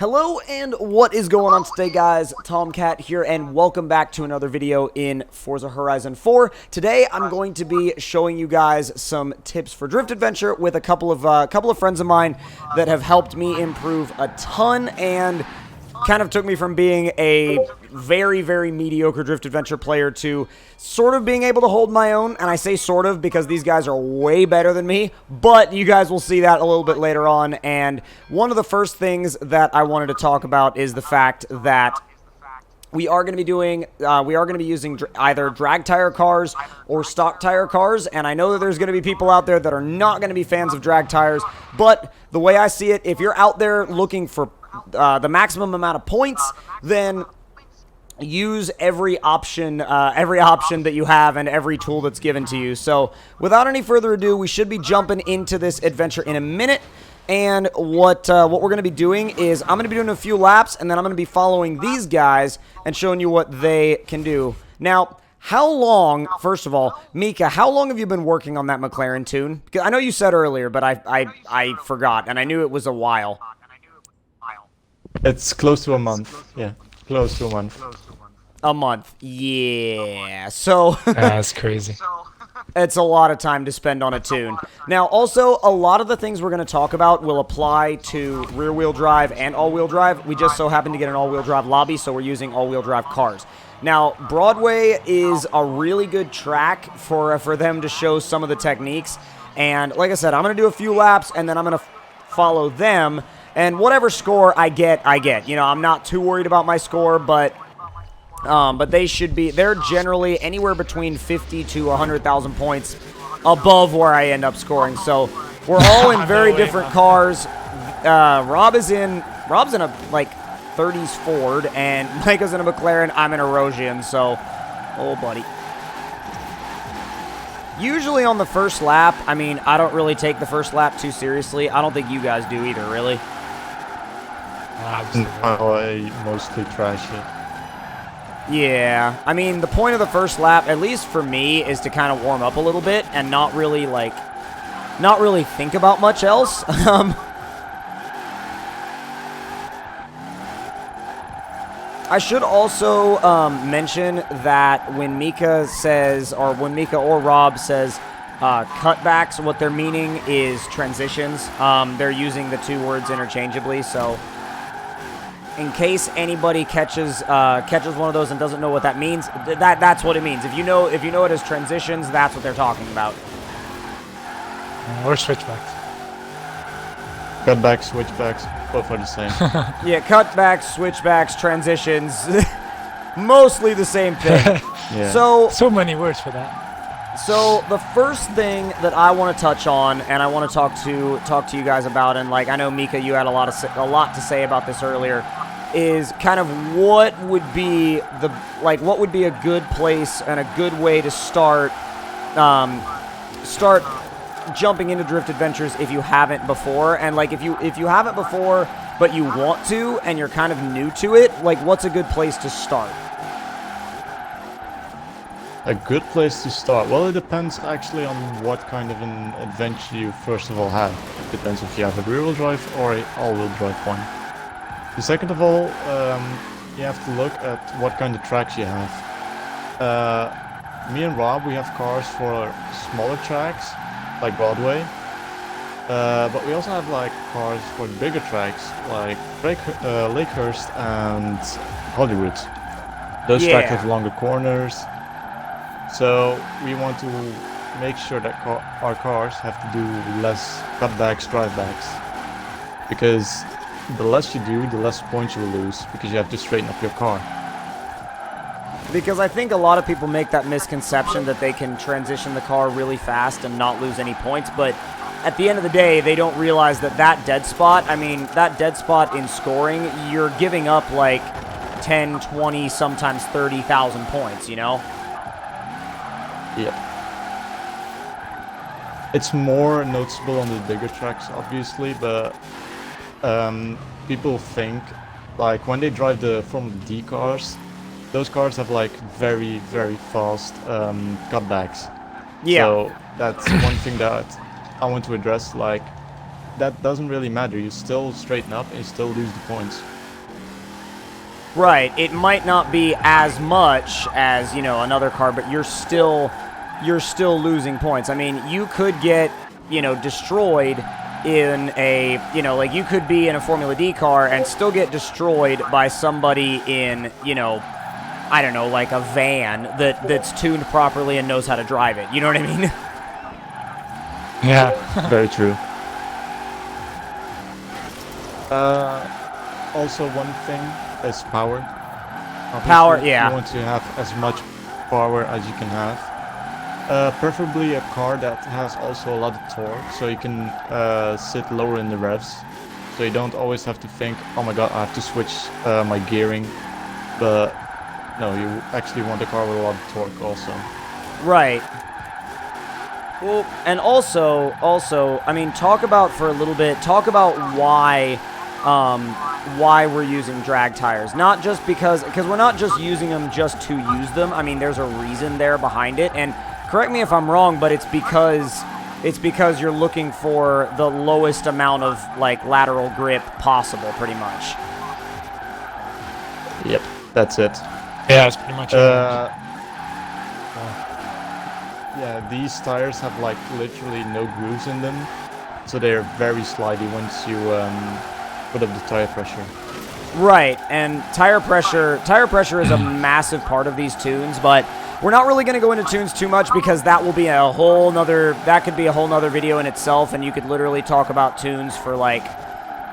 Hello and what is going on today, guys? Tomcat here and welcome back to another video in Forza Horizon 4. Today I'm going to be showing you guys some tips for Drift Adventure with a couple of friends of mine that have helped me improve a ton and kind of took me from being a very mediocre Drift Adventure player to sort of being able to hold my own. And I say sort of because these guys are way better than me, but you guys will see that a little bit later on. And one of the first things that I wanted to talk about is the fact that we are going to be using either drag tire cars or stock tire cars, and I know that there's going to be people out there that are not going to be fans of drag tires, but the way I see it, if you're out there looking for the maximum amount of points, then use every option that you have and every tool that's given to you. So without any further ado, we should be jumping into this adventure in a minute. And what we're going to be doing is I'm going to be doing a few laps, and then I'm going to be following these guys and showing you what they can do. Now, how long, first of all, Mika, how long have you been working on that McLaren tune? Because I know you said earlier, but I forgot, and I knew it was a while. It's close to a month. Yeah, close to a month. A month. Yeah. So That's crazy. it's a lot of time to spend on a tune. Now, also, a lot of the things we're going to talk about will apply to rear-wheel drive and all-wheel drive. We just so happen to get an all-wheel drive lobby, so we're using all-wheel drive cars. Now, Broadway is a really good track for them to show some of the techniques. And like I said, I'm going to do a few laps, and then I'm going to follow them. And whatever score I get. You know, I'm not too worried about my score, but they're generally anywhere between 50 to 100,000 points above where I end up scoring. So we're all in very different cars. Rob's in a like 30s Ford, and Micah's in a McLaren. I'm in a Rosian. So, oh buddy. Usually on the first lap, I mean, I don't really take the first lap too seriously. I don't think you guys do either, really. I mostly trash it. Yeah, I mean, the point of the first lap, at least for me, is to kind of warm up a little bit and not really think about much else. I should also mention that when Mika says, or when Mika or Rob says cutbacks, what they're meaning is transitions. They're using the two words interchangeably, so in case anybody catches one of those and doesn't know what that means, that's what it means. If you know it as transitions, that's what they're talking about. Or switchbacks. Cutbacks, switchbacks, both are the same. Yeah, cutbacks, switchbacks, transitions, mostly the same thing. Yeah. So many words for that. So the first thing that I want to touch on, and I want to talk to you guys about, and like I know Mika, you had a lot to say about this earlier, is kind of what would be a good place and a good way to start jumping into Drift Adventures if you haven't before. And like if you haven't before but you want to and you're kind of new to it, like what's a good place to start? A good place to start? Well, it depends actually on what kind of an adventure you first of all have. It depends if you have a rear-wheel drive or an all-wheel drive one. The second of all, you have to look at what kind of tracks you have. Me and Rob, we have cars for smaller tracks, like Broadway. But we also have like cars for the bigger tracks, like Lakehurst and Hollywood. Those tracks have longer corners. So we want to make sure that our cars have to do less cutbacks, drivebacks. Because the less you do, the less points you will lose, because you have to straighten up your car. Because I think a lot of people make that misconception that they can transition the car really fast and not lose any points, but at the end of the day, they don't realize that dead spot, I mean, that dead spot in scoring, you're giving up like 10, 20, sometimes 30,000 points, you know? Yep. It's more noticeable on the bigger tracks, obviously, but people think, like, when they drive the Formula D cars, those cars have, like, very fast cutbacks. Yeah. So that's one thing that I want to address, like, that doesn't really matter. You still straighten up and you still lose the points. Right. It might not be as much as, you know, another car, but you're still losing points. I mean, you could get, you know, destroyed in a, you know, like you could be in a Formula D car and still get destroyed by somebody in, you know, I don't know, like a van that's tuned properly and knows how to drive it. You know what I mean? Yeah. Very true. Also, one thing is power. Obviously, Power, yeah. You want to have as much power as you can have. Preferably a car that has also a lot of torque, so you can sit lower in the revs. So you don't always have to think, oh my god, I have to switch my gearing. But no, you actually want a car with a lot of torque also. Right. Well, and also, I mean, talk about why we're using drag tires. Not just because we're not just using them just to use them. I mean, there's a reason there behind it. And correct me if I'm wrong, but it's because you're looking for the lowest amount of like lateral grip possible, pretty much. Yep, that's it. Yeah, it's pretty much it. Yeah, these tires have like literally no grooves in them, so they're very slidey once you put up the tire pressure. Right, and tire pressure is a massive part of these tunes, but we're not really going to go into tunes too much because that will be a whole nother video in itself, and you could literally talk about tunes for like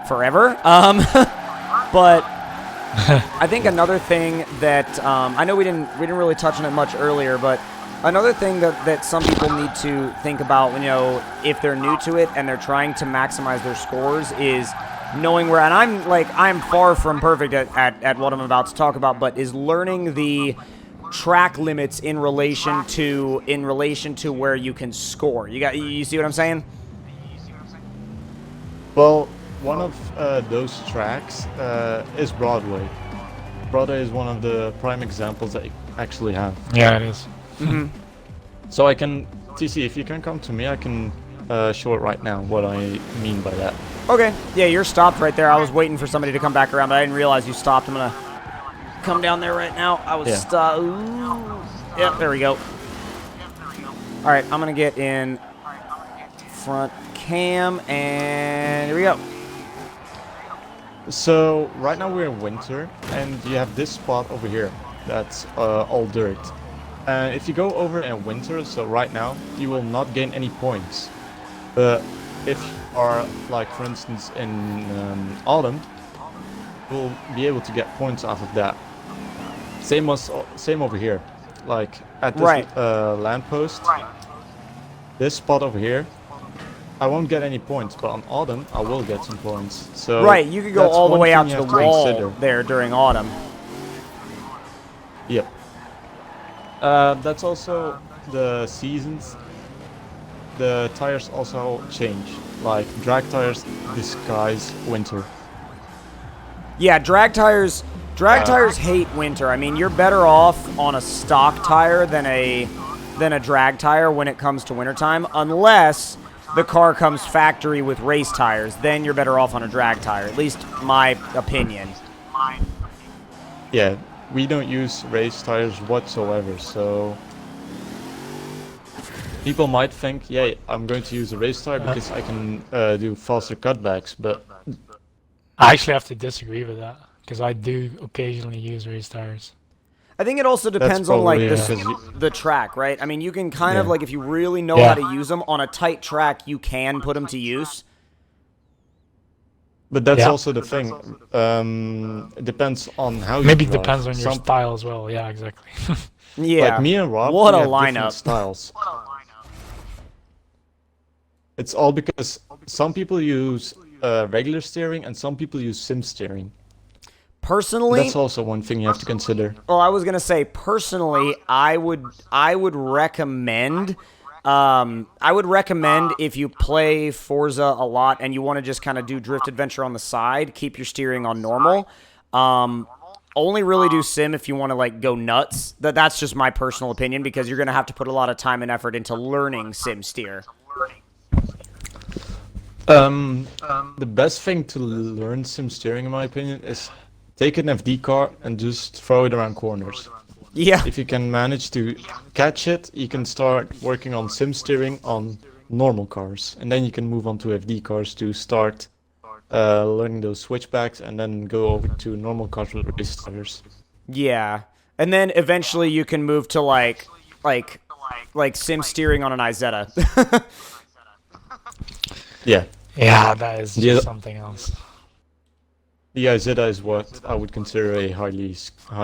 forever. But I think another thing that I know we didn't really touch on it much earlier, but another thing that some people need to think about, you know, if they're new to it and they're trying to maximize their scores is knowing where, and I'm far from perfect at what I'm about to talk about, but is learning the track limits in relation to where you can score. You see what I'm saying? Well, one of those tracks is Broadway. Broadway is one of the prime examples that you actually have. Yeah, it is. Mm-hmm. So I can, TC, if you can come to me, I can show it right now, what I mean by that. Okay. Yeah, you're stopped right there. I was waiting for somebody to come back around, but I didn't realize you stopped. I'm going to come down there right now. I was stuck. Yep, there we go. All right, I'm going to get in front cam, and here we go. So right now we're in winter, and you have this spot over here that's all dirt. And if you go over in winter, so right now, you will not gain any points. But if you are, like for instance, in autumn, you'll be able to get points off of that. Same over here. Like at this lamppost, this spot over here, I won't get any points, but on autumn, I will get some points. So right, you could go all the way out to the wall there during autumn. Yep. That's also the seasons. The tires also change. Like drag tires disguise winter. Yeah, drag tires hate winter. I mean, you're better off on a stock tire than a drag tire when it comes to wintertime, unless the car comes factory with race tires. Then you're better off on a drag tire, at least my opinion. Yeah, we don't use race tires whatsoever, so people might think, yeah, I'm going to use a race tire because I can do faster cutbacks, but I actually have to disagree with that because I do occasionally use race tires. I think it also depends on like the track, right? I mean, you can kind of like, if you really know how to use them on a tight track, you can put them to use. But that's also the thing. It depends on how you Maybe it drive. depends on your style as well. Yeah, exactly. Yeah. Like me and Rob, what we a have lineup. different styles. It's all because some people use regular steering and some people use sim steering. Personally, that's also one thing you have to consider. Well, I was gonna say personally, I would recommend. I would recommend if you play Forza a lot and you want to just kind of do Drift Adventure on the side, keep your steering on normal. Only really do sim if you want to like go nuts. That's just my personal opinion because you're gonna have to put a lot of time and effort into learning sim steer. The best thing to learn sim steering, in my opinion, is take an FD car and just throw it around corners. Yeah. If you can manage to catch it, you can start working on sim steering on normal cars, and then you can move on to FD cars to start learning those switchbacks, and then go over to normal cars with race tires. Yeah. And then eventually you can move to like sim steering on an Izetta. Yeah. Yeah, that is Yeah. just something else. The Izetta is what I would consider a high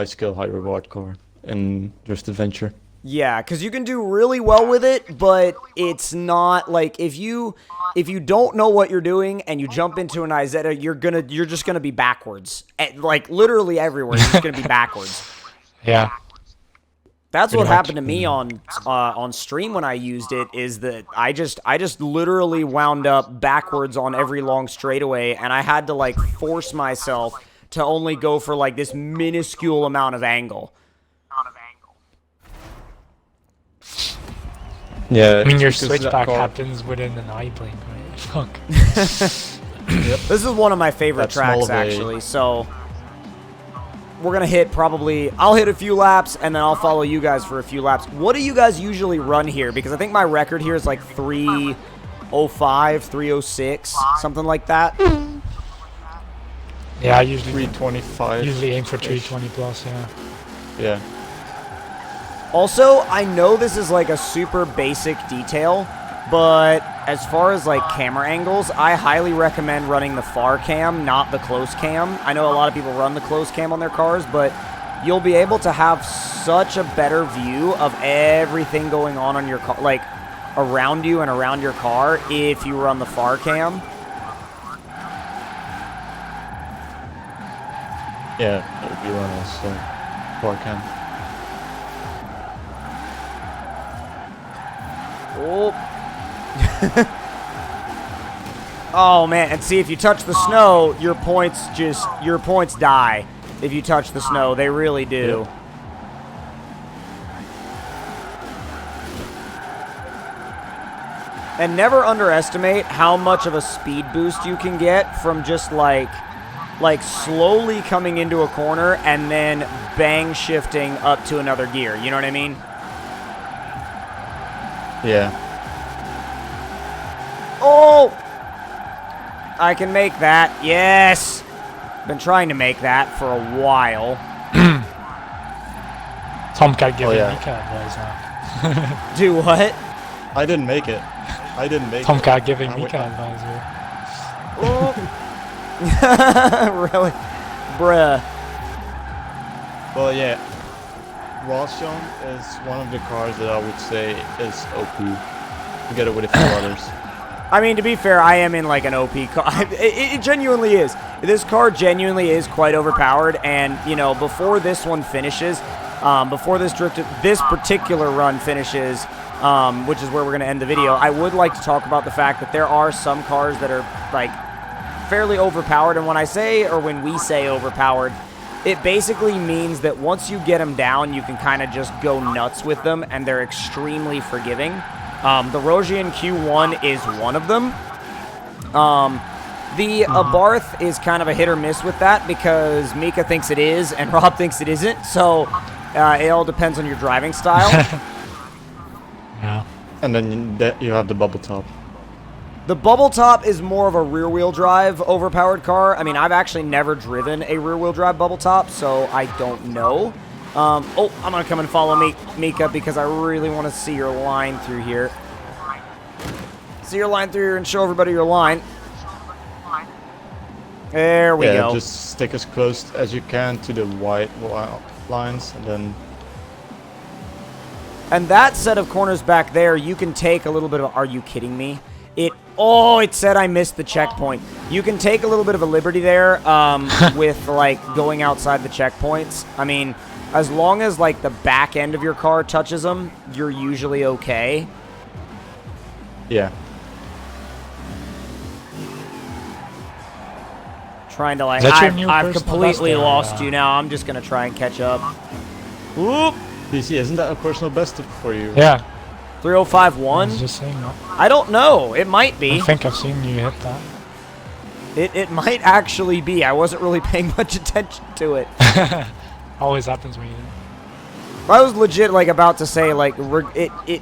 skill, high reward car in Drift Adventure. Yeah, because you can do really well with it, but it's not like if you don't know what you're doing and you jump into an Izetta, you're just gonna be backwards. Like literally everywhere, you're just gonna be backwards. Yeah. That's Pretty what much. happened to me on stream when I used it. Is that I just literally wound up backwards on every long straightaway, and I had to like force myself to only go for like this minuscule amount of angle. Yeah. I mean, your because that switchback car- happens within an eye blink, right? Fuck. This is one of my favorite That small tracks, of a- actually. So we're gonna hit probably. I'll hit a few laps, and then I'll follow you guys for a few laps. What do you guys usually run here? Because I think my record here is like 3:05, 3:06, something like that. Yeah, I usually 325. usually aim for 320 plus. Yeah. Yeah. Also, I know this is like a super basic detail, but as far as like camera angles, I highly recommend running the far cam, not the close cam. I know a lot of people run the close cam on their cars, but you'll be able to have such a better view of everything going on your car, like around you and around your car, if you run the far cam. Yeah, it would be one also. Far cam. Oh. Oh man, and see, if you touch the snow, your points die. If you touch the snow, they really do. Yep. And never underestimate how much of a speed boost you can get from just like slowly coming into a corner and then bang shifting up to another gear. You know what I mean? Yeah. Oh! I can make that. Yes! Been trying to make that for a while. Tomcat giving yeah. Mika advice now. Do what? I didn't make it. I didn't make Tomcat giving I went- Mika advice here. Oh. Really? Bruh. Well, yeah. Roshan is one of the cars that I would say is OP, together with a few others. I mean, to be fair, I am in like an OP car. It genuinely is. This car genuinely is quite overpowered, and you know, before this one finishes, before this particular run finishes, which is where we're going to end the video, I would like to talk about the fact that there are some cars that are like fairly overpowered, and when I say, or when we say overpowered, it basically means that once you get them down, you can kind of just go nuts with them, and they're extremely forgiving. The Rosian Q1 is one of them. The Abarth is kind of a hit or miss with that, because Mika thinks it is, and Rob thinks it isn't, so it all depends on your driving style. Yeah. And then you have the bubble top. The Bubble Top is more of a rear-wheel drive overpowered car. I mean, I've actually never driven a rear-wheel drive Bubble Top, so I don't know. Oh, I'm going to come and follow Mika, because I really want to see your line through here. See your line through here and show everybody your line. There we go. Just stick as close as you can to the white lines, and then... And that set of corners back there, you can take a little bit of... Are you kidding me? It said I missed the checkpoint. You can take a little bit of a liberty there with, like, going outside the checkpoints. I mean, as long as, like, the back end of your car touches them, you're usually okay. Yeah. Trying to, like... Is that your new I've personal completely best there, lost you now. I'm just going to try and catch up. Whoop! DC, isn't that a personal best for you? Yeah. I was 305.1? just saying that. I don't know. It might be. I think I've seen you hit that. It might actually be. I wasn't really paying much attention to it. Always happens when you do. I was legit like about to say like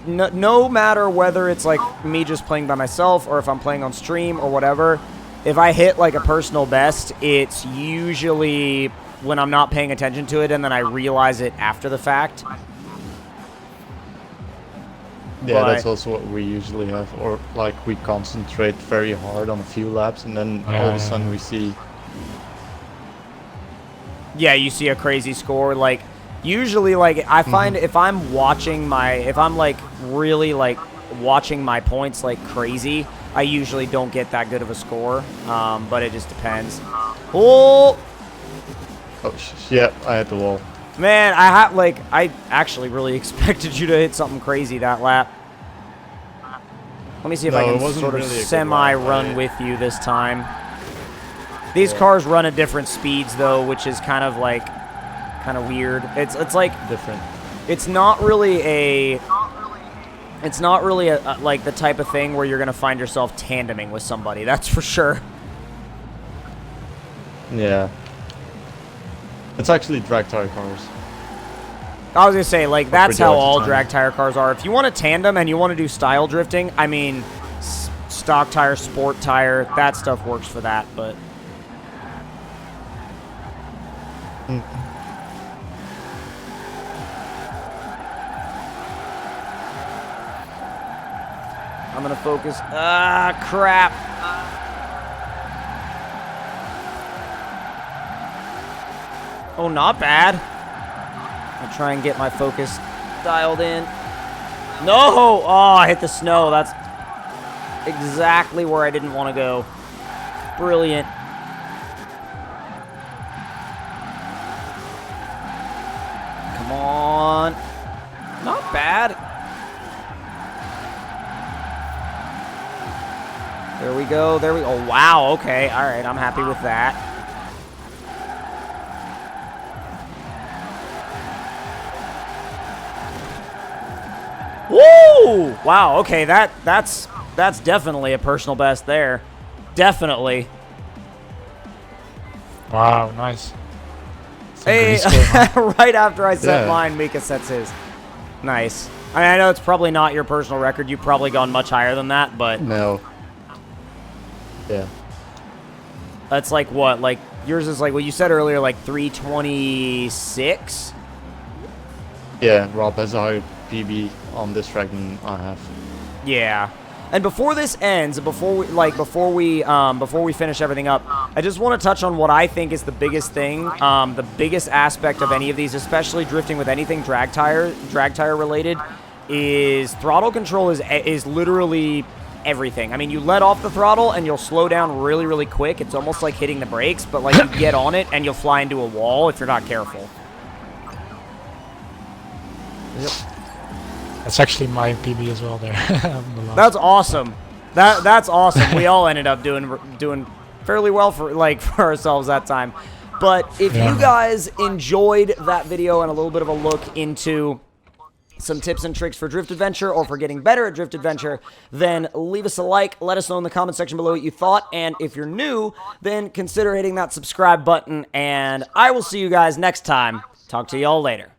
no matter whether it's like me just playing by myself or if I'm playing on stream or whatever, if I hit like a personal best, it's usually when I'm not paying attention to it and then I realize it after the fact. Yeah, But that's also what we usually have, or like we concentrate very hard on a few laps, and then all of a sudden we see. yeah, you see a crazy score. Like usually, like I find if I'm watching if I'm like really like watching my points like crazy, I usually don't get that good of a score. But it just depends. Oh. Yeah, I had the wall. Man, I actually really expected you to hit something crazy that lap. Let me see if I can sort of really a good semi-run lap, with you this time. These cars run at different speeds though, which is kind of weird. It's like Different. it's not really a like the type of thing where you're gonna find yourself tandeming with somebody. That's for sure. Yeah. It's actually drag tire cars. I was gonna say, like, that's how all time. drag tire cars are. If you want to tandem and you want to do style drifting, I mean, stock tire, sport tire, that stuff works for that, but... I'm gonna focus. Ah, crap. Oh, not bad. I'll try and get my focus dialed in. No! Oh, I hit the snow. That's exactly where I didn't want to go. Brilliant. Come on. Not bad. There we go. There we go. Oh, wow. Okay. All right. I'm happy with that. Woo! Wow, okay, that's definitely a personal best there. Definitely. Wow, nice. Hey, Score, right after I set Yeah. mine, Mika sets his. Nice. I mean, I know it's probably not your personal record. You've probably gone much higher than that, but No. Yeah. that's like what? Like, yours is like, what you said earlier, like 326? Yeah, Rob has a higher PB on this track than I have. Yeah. And before this ends, before we finish everything up, I just want to touch on what I think is the biggest thing, the biggest aspect of any of these, especially drifting with anything drag tire related, is throttle control is literally everything. I mean, you let off the throttle and you'll slow down really, really quick. It's almost like hitting the brakes, but like you get on it and you'll fly into a wall if you're not careful. Yep. That's actually my PB as well there. That's awesome. That's awesome. We all ended up doing fairly well for ourselves that time. But if you guys enjoyed that video and a little bit of a look into some tips and tricks for Drift Adventure or for getting better at Drift Adventure, then leave us a like. Let us know in the comment section below what you thought. And if you're new, then consider hitting that subscribe button. And I will see you guys next time. Talk to y'all later.